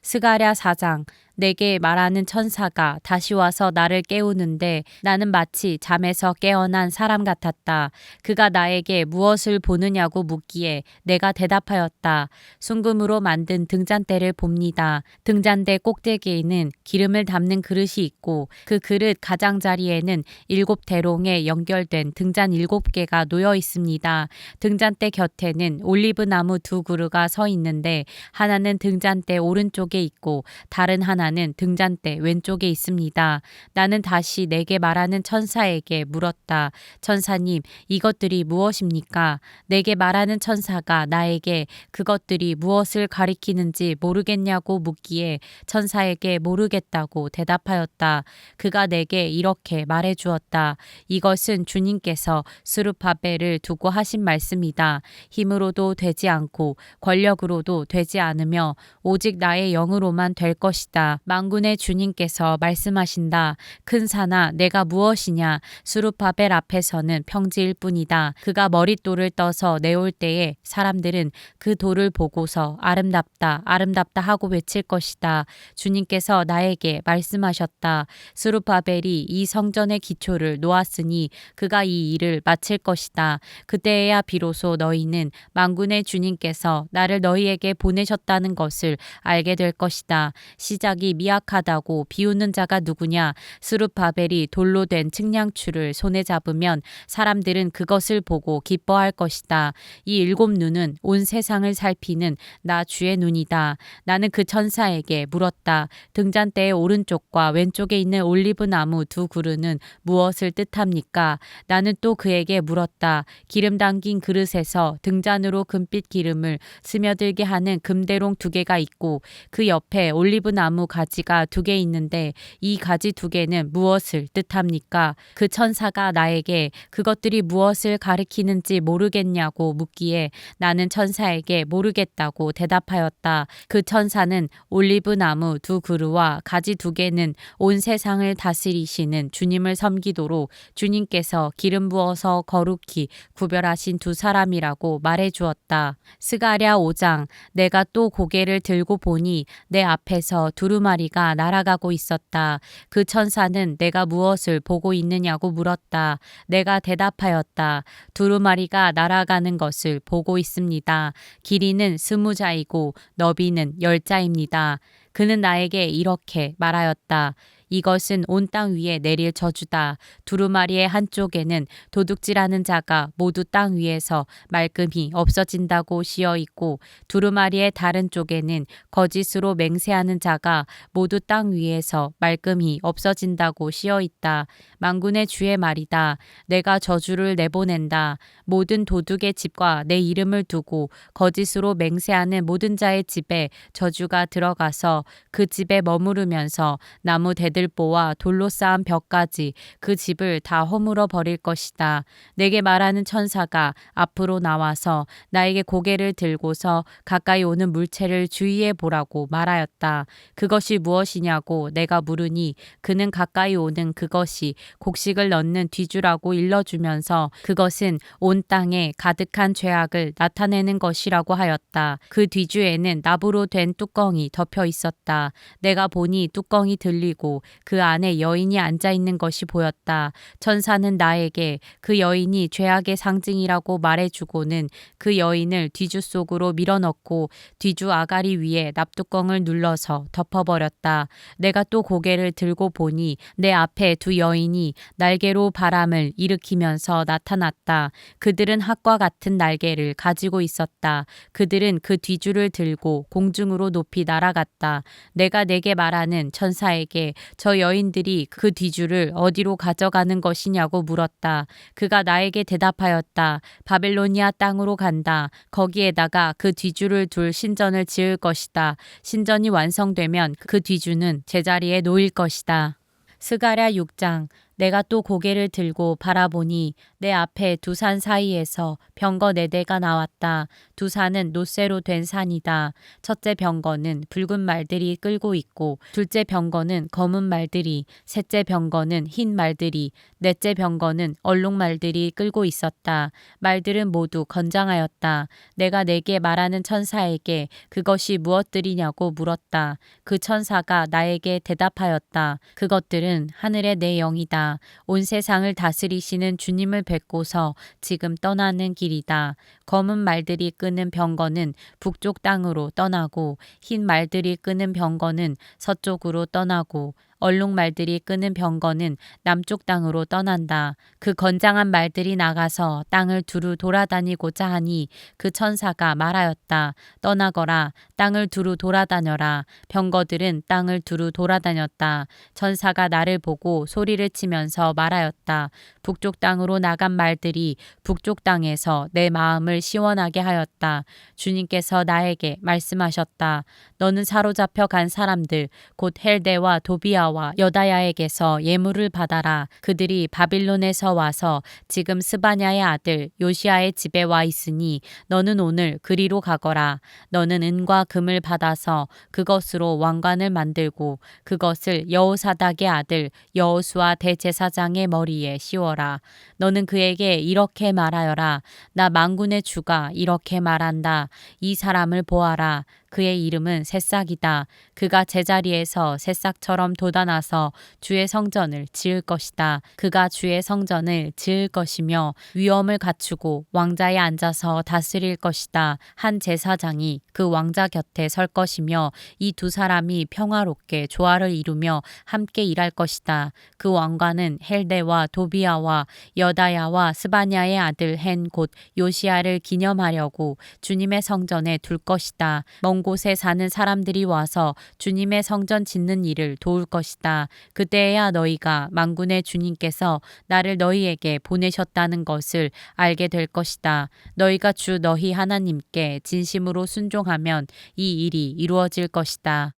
스가랴 4장. 내게 말하는 천사가 다시 와서 나를 깨우는데 나는 마치 잠에서 깨어난 사람 같았다. 그가 나에게 무엇을 보느냐고 묻기에 내가 대답하였다. 순금으로 만든 등잔대를 봅니다. 등잔대 꼭대기에는 기름을 담는 그릇이 있고 그 그릇 가장자리에는 7대롱에 연결된 등잔 7개가 놓여 있습니다. 등잔대 곁에는 올리브나무 2그루가 서 있는데 하나는 등잔대 오른쪽에 있고 다른 하나는 등잔대 왼쪽에 있습니다. 나는 다시 내게 말하는 천사에게 물었다. 천사님, 이것들이 무엇입니까? 내게 말하는 천사가 나에게 그것들이 무엇을 가리키는지 모르겠냐고 묻기에 천사에게 모르겠다고 대답하였다. 그가 내게 이렇게 말해 주었다. 이것은 주님께서 스룹바벨을 두고 하신 말씀이다. 힘으로도 되지 않고 권력으로도 되지 않으며 오직 나의 영으로만 될 것이다. 만군의 주님께서 말씀하신다. 큰 산아, 내가 무엇이냐? 스룹바벨 앞에서는 평지일 뿐이다. 그가 머릿돌을 떠서 내올 때에 사람들은 그 돌을 보고서 아름답다, 아름답다 하고 외칠 것이다. 주님께서 나에게 말씀하셨다. 스룹바벨이 이 성전의 기초를 놓았으니 그가 이 일을 마칠 것이다. 그때에야 비로소 너희는 만군의 주님께서 나를 너희에게 보내셨다는 것을 알게 될 것이다. 시작이 미약하다고 비웃는 자가 누구냐? 스룹바벨이 돌로 된 측량추를 손에 잡으면 사람들은 그것을 보고 기뻐할 것이다. 이 7눈은 온 세상을 살피는 나 주의 눈이다. 나는 그 천사에게 물었다. 등잔대의 오른쪽과 왼쪽에 있는 올리브나무 2그루는 무엇을 뜻합니까? 나는 또 그에게 물었다. 기름 담긴 그릇에서 등잔으로 금빛 기름을 스며들게 하는 금대롱 2개가 있고 그 옆에 올리브나무 가지가 2개 있는데 이 가지 2개는 무엇을 뜻합니까? 그 천사가 나에게 그것들이 무엇을 가리키는지 모르겠냐고 묻기에 나는 천사에게 모르겠다고 대답하였다. 그 천사는 올리브나무 2그루와 가지 2개는 온 세상을 다스리시는 주님을 섬기도록 주님께서 기름 부어서 거룩히 구별하신 2사람이라고 말해 주었다. 스가랴 5장. 내가 또 고개를 들고 보니 내 앞에서 두루마리가 날아가고 있었다. 그 천사는 내가 무엇을 보고 있느냐고 물었다. 내가 대답하였다. 두루마리가 날아가는 것을 보고 있습니다. 길이는 20자이고 너비는 10자입니다. 그는 나에게 이렇게 말하였다. 이것은 온 땅 위에 내릴 저주다. 두루마리의 한쪽에는 도둑질하는 자가 모두 땅 위에서 말끔히 없어진다고 씌어 있고 두루마리의 다른 쪽에는 거짓으로 맹세하는 자가 모두 땅 위에서 말끔히 없어진다고 씌어 있다. 만군의 주의 말이다. 내가 저주를 내보낸다. 모든 도둑의 집과 내 이름을 두고 거짓으로 맹세하는 모든 자의 집에 저주가 들어가서 그 집에 머무르면서 나무 대들보와 돌로 쌓은 벽까지 그 집을 다 허물어 버릴 것이다. 내게 말하는 천사가 앞으로 나와서 나에게 고개를 들고서 가까이 오는 물체를 주의해 보라고 말하였다. 그것이 무엇이냐고 내가 물으니 그는 가까이 오는 그것이 곡식을 넣는 뒤주라고 일러주면서 그것은 온 땅에 가득한 죄악을 나타내는 것이라고 하였다. 그 뒤주에는 나무로 된 뚜껑이 덮여 있었다. 내가 보니 뚜껑이 들리고 그 안에 여인이 앉아 있는 것이 보였다. 천사는 나에게 그 여인이 죄악의 상징이라고 말해주고는 그 여인을 뒤주 속으로 밀어넣고 뒤주 아가리 위에 납뚜껑을 눌러서 덮어버렸다. 내가 또 고개를 들고 보니 내 앞에 2여인이 날개로 바람을 일으키면서 나타났다. 그들은 학과 같은 날개를 가지고 있었다. 그들은 그 뒤주를 들고 공중으로 높이 날아갔다. 내가 내게 말하는 천사에게 저 여인들이 그 뒤주를 어디로 가져가는 것이냐고 물었다. 그가 나에게 대답하였다. 바벨로니아 땅으로 간다. 거기에다가 그 뒤주를 둘 신전을 지을 것이다. 신전이 완성되면 그 뒤주는 제자리에 놓일 것이다. 스가랴 6장. 내가 또 고개를 들고 바라보니 내 앞에 두 산 사이에서 병거 4대가 나왔다. 두 산은 놋쇠로 된 산이다. 첫째 병거는 붉은 말들이 끌고 있고 둘째 병거는 검은 말들이, 셋째 병거는 흰 말들이, 넷째 병거는 얼룩말들이 끌고 있었다. 말들은 모두 건장하였다. 내가 내게 말하는 천사에게 그것이 무엇들이냐고 물었다. 그 천사가 나에게 대답하였다. 그것들은 하늘의 내 영이다. 온 세상을 다스리시는 주님을 뵙고서 지금 떠나는 길이다. 검은 말들이 끄는 병거는 북쪽 땅으로 떠나고 흰 말들이 끄는 병거는 서쪽으로 떠나고 얼룩말들이 끄는 병거는 남쪽 땅으로 떠난다. 그 건장한 말들이 나가서 땅을 두루 돌아다니고자 하니 그 천사가 말하였다. 떠나거라. 땅을 두루 돌아다녀라. 병거들은 땅을 두루 돌아다녔다. 천사가 나를 보고 소리를 치면서 말하였다. 북쪽 땅으로 나간 말들이 북쪽 땅에서 내 마음을 시원하게 하였다. 주님께서 나에게 말씀하셨다. 너는 사로잡혀 간 사람들 곧 헬데와 도비아와 여다야에게서 예물을 받아라. 그들이 바빌론에서 와서 지금 스바냐의 아들 요시아의 집에 와 있으니 너는 오늘 그리로 가거라. 너는 은과 금을 받아서 그것으로 왕관을 만들고 그것을 여호사닥의 아들 여호수아 대제사장의 머리에 씌워라. 너는 그에게 이렇게 말하여라. 나 만군의 주가 이렇게 말한다. 이 사람을 보아라. 그의 이름은 새싹이다. 그가 제자리에서 새싹처럼 돋아나서 주의 성전을 지을 것이다. 그가 주의 성전을 지을 것이며 위엄을 갖추고 왕자에 앉아서 다스릴 것이다. 한 제사장이 그 왕자 곁에 설 것이며 이 두 사람이 평화롭게 조화를 이루며 함께 일할 것이다. 그 왕관은 헬데와 도비아와 여다야와 스바냐의 아들 헨 곧 요시아를 기념하려고 주님의 성전에 둘 것이다. 먼 곳에 사는 사람들이 와서 주님의 성전 짓는 일을 도울 것이다. 그때야 너희가 만군의 주님께서 나를 너희에게 보내셨다는 것을 알게 될 것이다. 너희가 주 너희 하나님께 진심으로 순종하면 이 일이 이루어질 것이다.